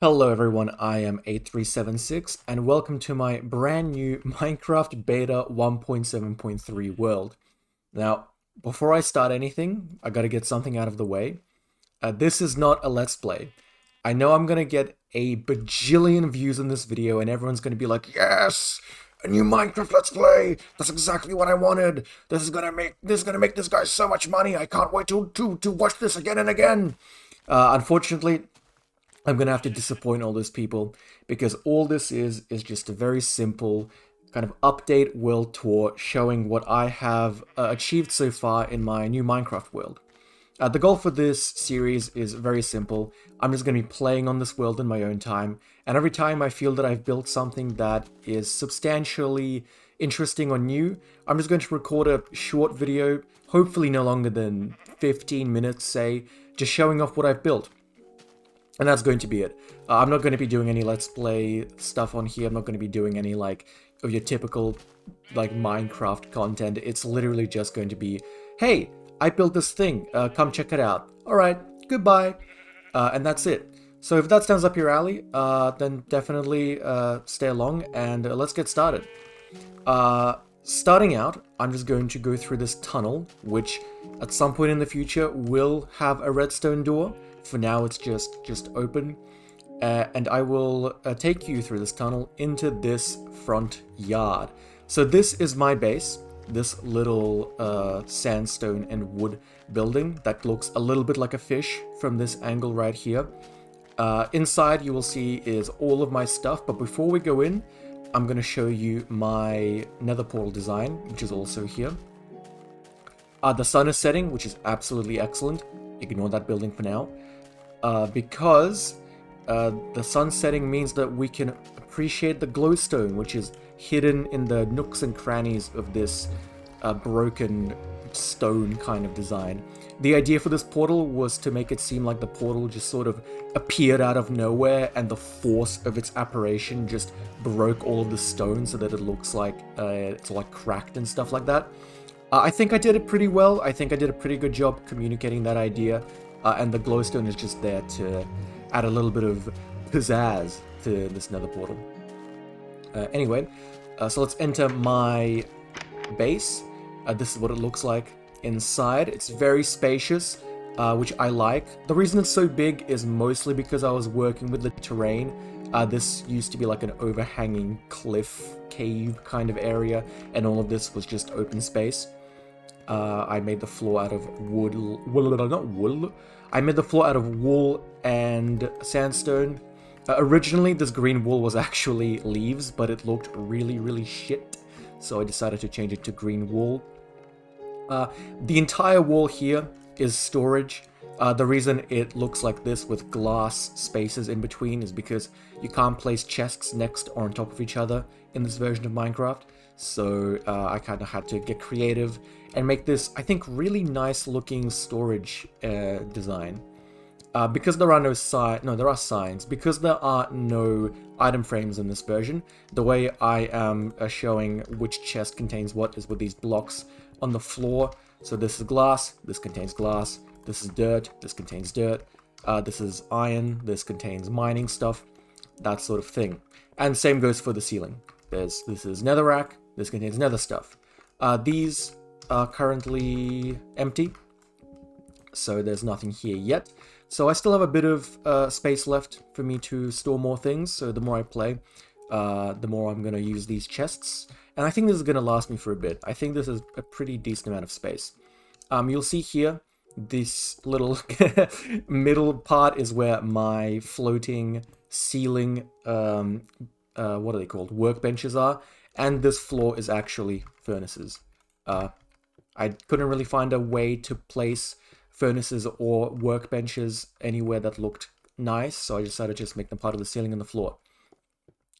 Hello everyone, I am 8376 and welcome to my brand new Minecraft Beta 1.7.3 world. Now, before I start anything, I gotta get something out of the way. This is not a Let's Play. I know I'm gonna get a bajillion views on this video and everyone's gonna be like, yes! A new Minecraft Let's Play! That's exactly what I wanted! This is gonna make this guy so much money! I can't wait to watch this again and again! Unfortunately, I'm gonna have to disappoint all those people because all this is just a very simple kind of update world tour showing what I have achieved so far in my new Minecraft world. The goal for this series is very simple. I'm just going to be playing on this world in my own time, and every time I feel that I've built something that is substantially interesting or new, I'm just going to record a short video, hopefully no longer than 15 minutes, say, just showing off what I've built. And that's going to be it. I'm not going to be doing any Let's Play stuff on here. I'm not going to be doing any, like, of your typical, like, Minecraft content. It's literally just going to be, hey, I built this thing. Come check it out. Alright, goodbye. And that's it. So if that sounds up your alley, then definitely stay along and let's get started. Starting out, I'm just going to go through this tunnel, which at some point in the future will have a redstone door. For now, it's just open. And I will take you through this tunnel into this front yard. So this is my base, this little sandstone and wood building that looks a little bit like a fish from this angle right here. Inside you will see is all of my stuff, but before we go in, I'm going to show you my nether portal design, which is also here. The sun is setting, which is absolutely excellent. Ignore that building for now. Because the sun setting means that we can appreciate the glowstone, which is hidden in the nooks and crannies of this broken stone kind of design. The idea for this portal was to make it seem like the portal just sort of appeared out of nowhere and the force of its apparition just broke all of the stone so that it looks like it's like cracked and stuff like that. I think I did it pretty well. I think I did a pretty good job communicating that idea, and the glowstone is just there to add a little bit of pizzazz to this nether portal. Anyway, so let's enter my base. This is what it looks like inside. It's very spacious, which I like. The reason it's so big is mostly because I was working with the terrain. This used to be like an overhanging cliff cave kind of area, and all of this was just open space. I made the floor out of wood, not wool. I made the floor out of wool and sandstone. Originally, this green wool was actually leaves, but it looked really shit, so I decided to change it to green wool. The entire wall here is storage. The reason it looks like this with glass spaces in between is because you can't place chests next or on top of each other in this version of Minecraft. So I kind of had to get creative and make this, I think, really nice looking storage design. Because there are there are signs. Because there are no item frames in this version, the way I am showing which chest contains what is with these blocks on the floor. So this is glass, this contains glass, this is dirt, this contains dirt, this is iron, this contains mining stuff, that sort of thing. And same goes for the ceiling. This is netherrack, this contains nether stuff. These are currently empty, so there's nothing here yet. So I still have a bit of space left for me to store more things, so the more I play, the more I'm going to use these chests. And I think this is going to last me for a bit. I think this is a pretty decent amount of space. You'll see here, this little middle part is where my floating ceiling, what are they called? Workbenches are. And this floor is actually furnaces. I couldn't really find a way to place furnaces or workbenches anywhere that looked nice, so I decided to just make them part of the ceiling and the floor.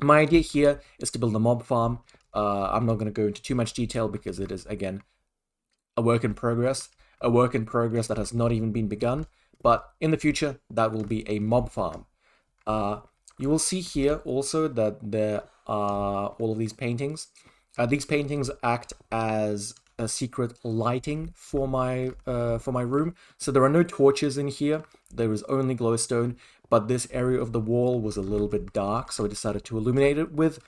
My idea here is to build a mob farm. I'm not going to go into too much detail because it is, again, a work in progress. A work in progress that has not even been begun, but in the future, that will be a mob farm. You will see here also that there are all of these paintings. These paintings act as a secret lighting for my room. So there are no torches in here. There is only glowstone. but this area of the wall was a little bit dark, so I decided to illuminate it with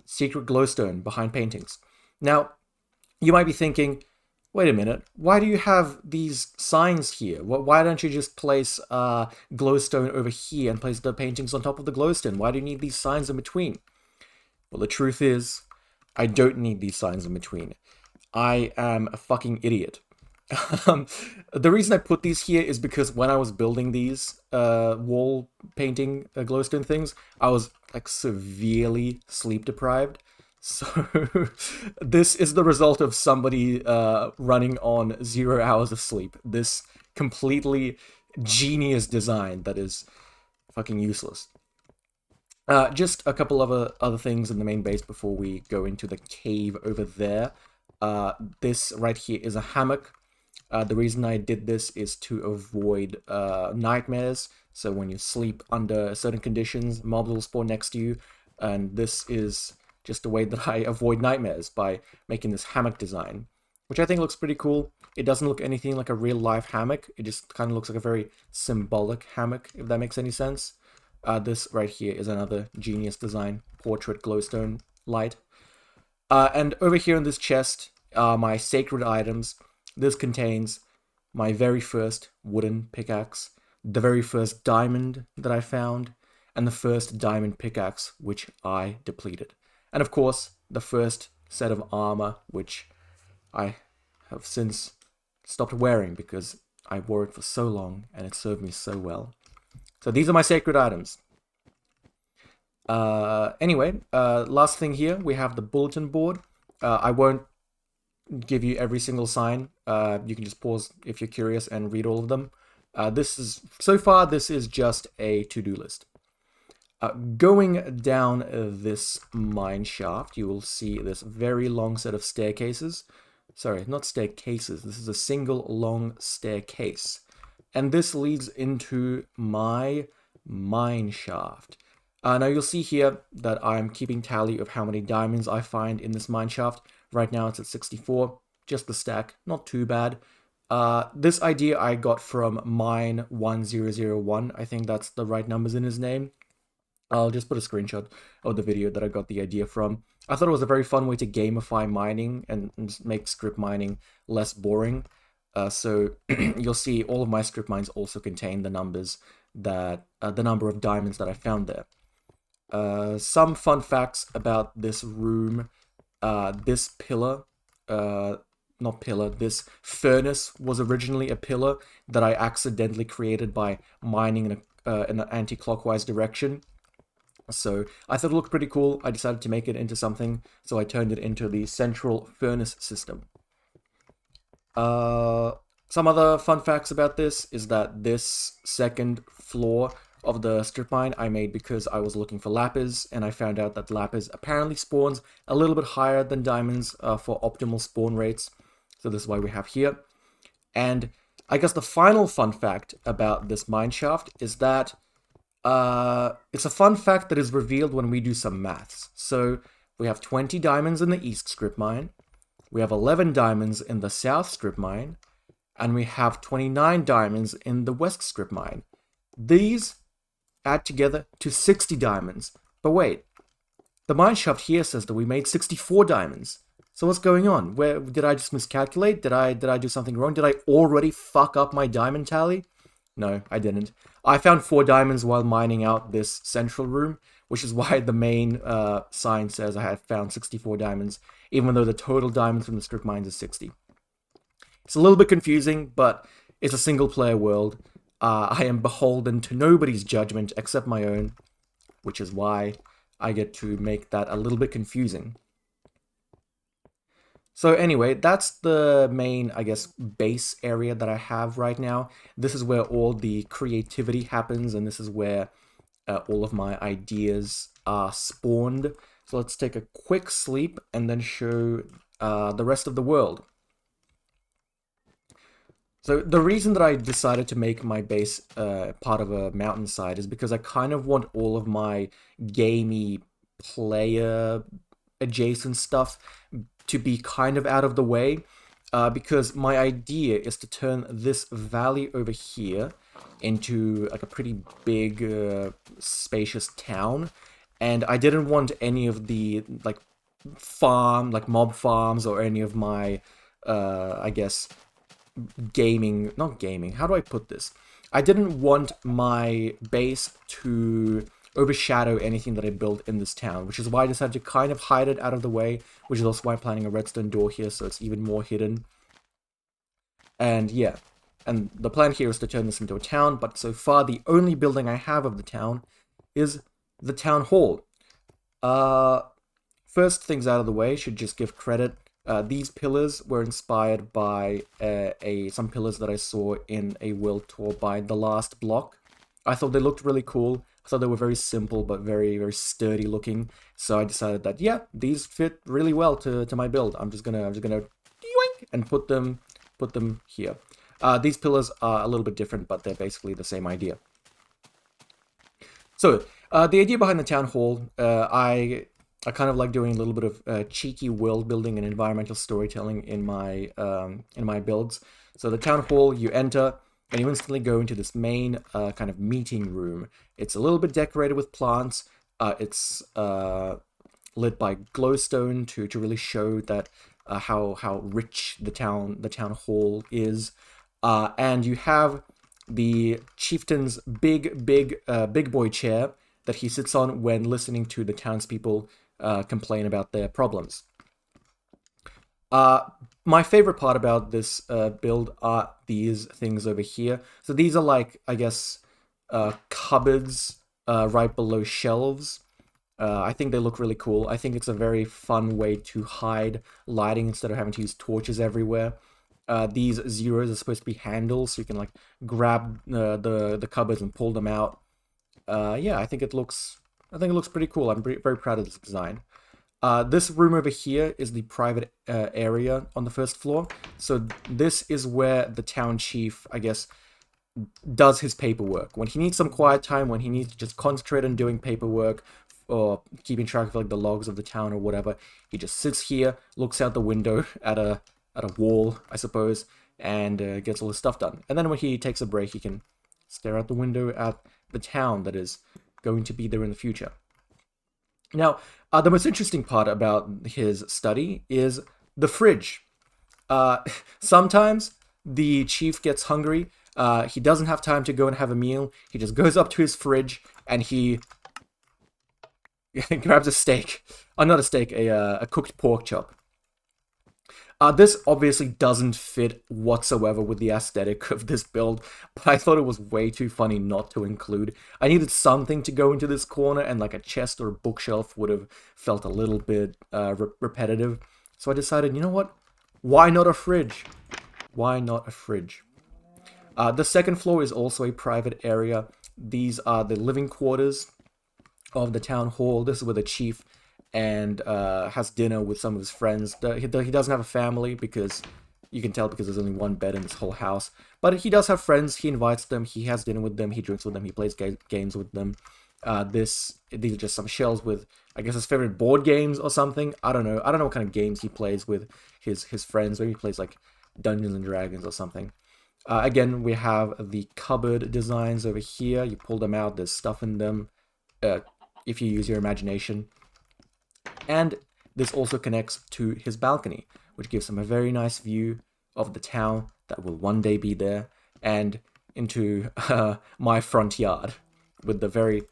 secret glowstone behind paintings. Now, you might be thinking, wait a minute, why do you have these signs here? Why don't you just place glowstone over here and place the paintings on top of the glowstone? Why do you need these signs in between? Well, the truth is, I don't need these signs in between. I am a fucking idiot. The reason I put these here is because when I was building these wall painting glowstone things, I was like severely sleep deprived. So this is the result of somebody running on 0 hours of sleep. This completely genius design that is fucking useless. Just a couple of other things in the main base before we go into the cave over there. This right here is a hammock. The reason I did this is to avoid nightmares. So when you sleep under certain conditions, mobs will spawn next to you. And this is just a way that I avoid nightmares by making this hammock design, which I think looks pretty cool. It doesn't look anything like a real life hammock. It just kind of looks like a very symbolic hammock, if that makes any sense. This right here is another genius design, portrait glowstone light. And over here in this chest are my sacred items. This contains my very first wooden pickaxe, the very first diamond that I found, and the first diamond pickaxe which I depleted. And of course, the first set of armor, which I have since stopped wearing because I wore it for so long and it served me so well. So these are my sacred items. Anyway, last thing here, we have the bulletin board. I won't give you every single sign. You can just pause if you're curious and read all of them. So far, this is just a to-do list. Going down this mine shaft, you will see this very long set of staircases. Sorry, not staircases. This is a single long staircase. And this leads into my mine shaft. Now you'll see here that I'm keeping tally of how many diamonds I find in this mine shaft. Right now it's at 64, just the stack, not too bad. This idea I got from Mine1001, I think that's the right numbers in his name. I'll just put a screenshot of the video that I got the idea from. I thought it was a very fun way to gamify mining and make strip mining less boring. So you'll see all of my strip mines also contain the numbers that the number of diamonds that I found there. Some fun facts about this room. This pillar, this furnace was originally a pillar that I accidentally created by mining in an anti-clockwise direction. So I thought it looked pretty cool. I decided to make it into something, so I turned it into the central furnace system. Some other fun facts about this is that this second floor of the strip mine I made because I was looking for lapis, and I found out that lapis apparently spawns a little bit higher than diamonds for optimal spawn rates. So this is why we have here. And I guess the final fun fact about this mine shaft is that it's a fun fact that is revealed when we do some maths. So we have 20 diamonds in the east strip mine, we have 11 diamonds in the south strip mine, and we have 29 diamonds in the west strip mine. These add together to 60 diamonds. But wait, the mine shaft here says that we made 64 diamonds. So what's going on? Where did I just miscalculate? Did I do something wrong? Did I already fuck up my diamond tally? No, I didn't. I found 4 diamonds while mining out this central room, which is why the main sign says I have found 64 diamonds, even though the total diamonds from the strip mines is 60. It's a little bit confusing, but it's a single-player world. I am beholden to nobody's judgment except my own, which is why I get to make that a little bit confusing. So anyway, that's the main, I guess, base area that I have right now. This is where all the creativity happens, and this is where all of my ideas are spawned. So let's take a quick sleep and then show the rest of the world. So the reason that I decided to make my base part of a mountainside is because I kind of want all of my gamey player adjacent stuff to be kind of out of the way, because my idea is to turn this valley over here into like a pretty big, spacious town, and I didn't want any of the like mob farms or any of my, I guess, not gaming. How do I put this? I didn't want my base to overshadow anything that I built in this town, which is why I decided to kind of hide it out of the way, which is also why I'm planning a redstone door here, so it's even more hidden. And yeah, and the plan here is to turn this into a town, but so far the only building I have of the town is the town hall. First things out of the way, should just give credit. These pillars were inspired by some pillars that I saw in a world tour by The Last Block. I thought they looked really cool. I thought they were very simple but very, very sturdy looking. So I decided that yeah, these fit really well to my build. I'm just gonna yoink, and put them here. These pillars are a little bit different, but they're basically the same idea. So the idea behind the town hall, I kind of like doing a little bit of cheeky world building and environmental storytelling in my builds. So the town hall, you enter, and you instantly go into this main kind of meeting room. It's a little bit decorated with plants. It's lit by glowstone to really show that how rich the town hall is. And you have the chieftain's big boy chair that he sits on when listening to the townspeople complain about their problems. My favorite part about this build are these things over here. So these are like, I guess, cupboards right below shelves. I think they look really cool. I think it's a very fun way to hide lighting instead of having to use torches everywhere. These zeros are supposed to be handles, so you can like grab the cupboards and pull them out. Yeah, I think it looks pretty cool. I'm very proud of this design. This room over here is the private area on the first floor. So this is where the town chief, I guess, does his paperwork. When he needs some quiet time, when he needs to just concentrate on doing paperwork or keeping track of like the logs of the town or whatever, he just sits here, looks out the window at a wall, I suppose, and gets all his stuff done. And then when he takes a break, he can stare out the window at the town that is going to be there in the future. Now, the most interesting part about his study is the fridge. Sometimes the chief gets hungry. He doesn't have time to go and have a meal. He just goes up to his fridge and he grabs a steak. Oh, not a steak, a cooked pork chop. This obviously doesn't fit whatsoever with the aesthetic of this build, but I thought it was way too funny not to include. I needed something to go into this corner, and like a chest or a bookshelf would have felt a little bit repetitive. So I decided, you know what? Why not a fridge? Why not a fridge? The second floor is also a private area. These are the living quarters of the town hall. This is where the chief and has dinner with some of his friends. He doesn't have a family because you can tell because there's only one bed in this whole house. But he does have friends. He invites them. He has dinner with them. He drinks with them. He plays games with them. These are just some shelves with, I guess, his favorite board games or something. I don't know what kind of games he plays with his friends. Maybe he plays like Dungeons and Dragons or something. Again, we have the cupboard designs over here. You pull them out. There's stuff in them if you use your imagination. And this also connects to his balcony, which gives him a very nice view of the town that will one day be there, and into my front yard with the very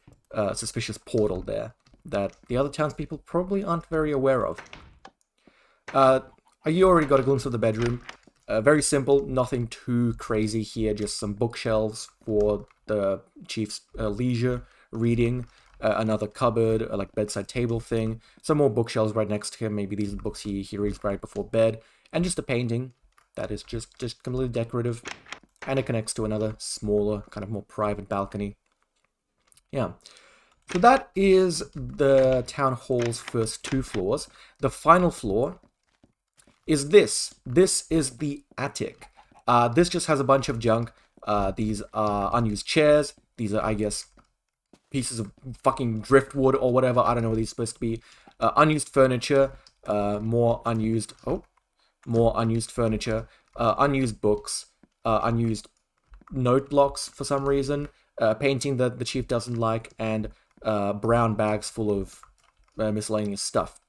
suspicious portal there that the other townspeople probably aren't very aware of. You already got a glimpse of the bedroom. Very simple, nothing too crazy here, just some bookshelves for the chief's leisure reading. Another cupboard, like bedside table thing, some more bookshelves right next to him. Maybe these are the books he reads right before bed, and just a painting that is just completely decorative, and it connects to another smaller, kind of more private balcony. Yeah, so that is the town hall's first two floors. The final floor is this. This is the attic. This just has a bunch of junk. These are unused chairs. These are, I guess, pieces of fucking driftwood or whatever. I don't know what these are supposed to be. Unused furniture, more unused furniture, unused books, unused note blocks for some reason, a painting that the chief doesn't like, and brown bags full of miscellaneous stuff.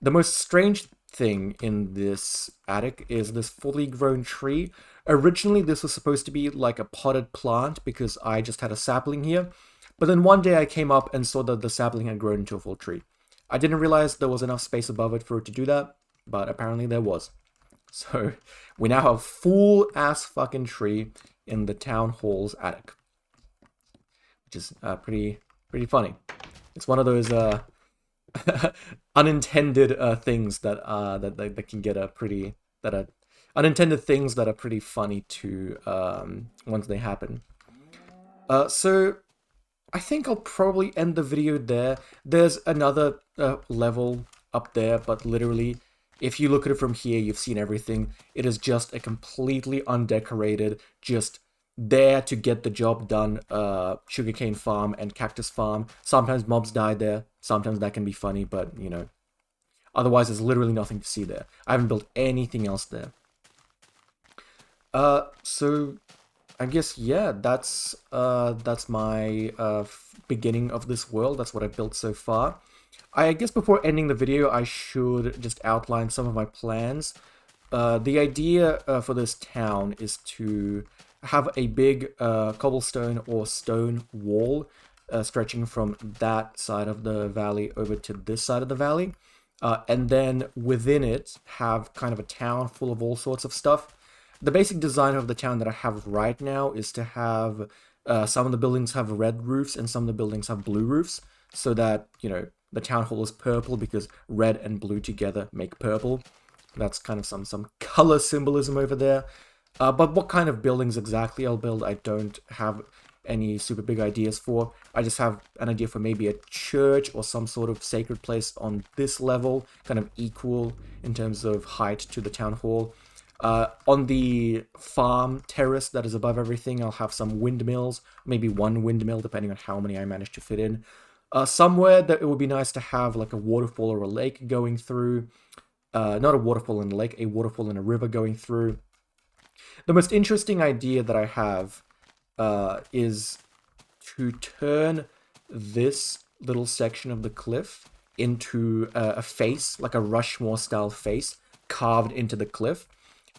The most strange thing in this attic is this fully grown tree. Originally, this was supposed to be like a potted plant because I just had a sapling here. But then one day I came up and saw that the sapling had grown into a full tree. I didn't realize there was enough space above it for it to do that, but apparently there was. So we now have a full ass fucking tree in the town hall's attic, which is pretty funny. It's one of those unintended things that that can get unintended things that are pretty funny to once they happen. So I think I'll probably end the video there. There's another level up there, but literally, if you look at it from here, you've seen everything. It is just a completely undecorated, just there to get the job done sugarcane farm and cactus farm. Sometimes mobs die there. Sometimes that can be funny, but, you know, otherwise there's literally nothing to see there. I haven't built anything else there. So I guess, yeah, that's my beginning of this world. That's what I've built so far. I guess before ending the video, I should just outline some of my plans. The idea for this town is to have a big cobblestone or stone wall stretching from that side of the valley over to this side of the valley. And then within it, have kind of a town full of all sorts of stuff. The basic design of the town that I have right now is to have some of the buildings have red roofs and some of the buildings have blue roofs, so that, you know, the town hall is purple because red and blue together make purple. That's kind of some color symbolism over there. But what kind of buildings exactly I'll build, I don't have any super big ideas for. I just have an idea for maybe a church or some sort of sacred place on this level, kind of equal in terms of height to the town hall. On the farm terrace that is above everything, I'll have some windmills, maybe one windmill, depending on how many I manage to fit in. Somewhere that it would be nice to have like a waterfall or a lake going through. Not a waterfall and a lake, a waterfall and a river going through. The most interesting idea that I have is to turn this little section of the cliff into a face, like a Rushmore-style face, carved into the cliff,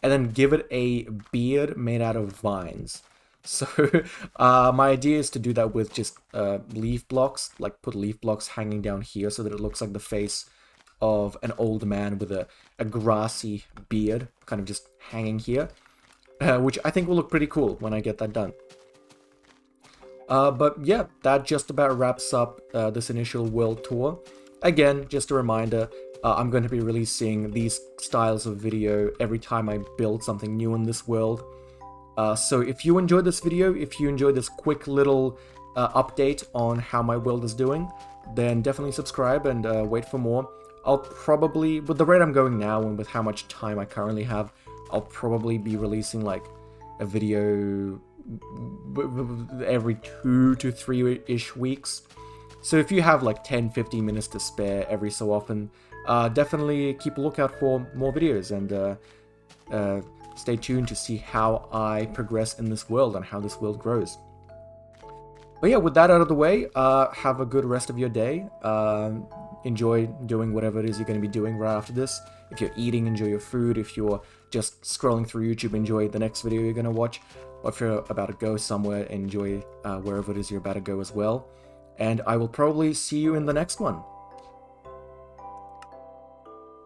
and then give it a beard made out of vines. So my idea is to do that with just leaf blocks, like put leaf blocks hanging down here so that it looks like the face of an old man with a grassy beard kind of just hanging here, which I think will look pretty cool when I get that done. But yeah, that just about wraps up this initial world tour. Again, just a reminder, I'm going to be releasing these styles of video every time I build something new in this world. So if you enjoyed this video, if you enjoyed this quick little update on how my world is doing, then definitely subscribe and wait for more. I'll probably, with the rate I'm going now and with how much time I currently have, I'll probably be releasing like a video every 2 to 3-ish weeks. So if you have like 10-15 minutes to spare every so often, definitely keep a lookout for more videos and stay tuned to see how I progress in this world and how this world grows. But yeah, with that out of the way, have a good rest of your day. Enjoy doing whatever it is you're going to be doing right after this. If you're eating, enjoy your food. If you're just scrolling through YouTube, enjoy the next video you're going to watch. Or if you're about to go somewhere, enjoy wherever it is you're about to go as well. And I will probably see you in the next one.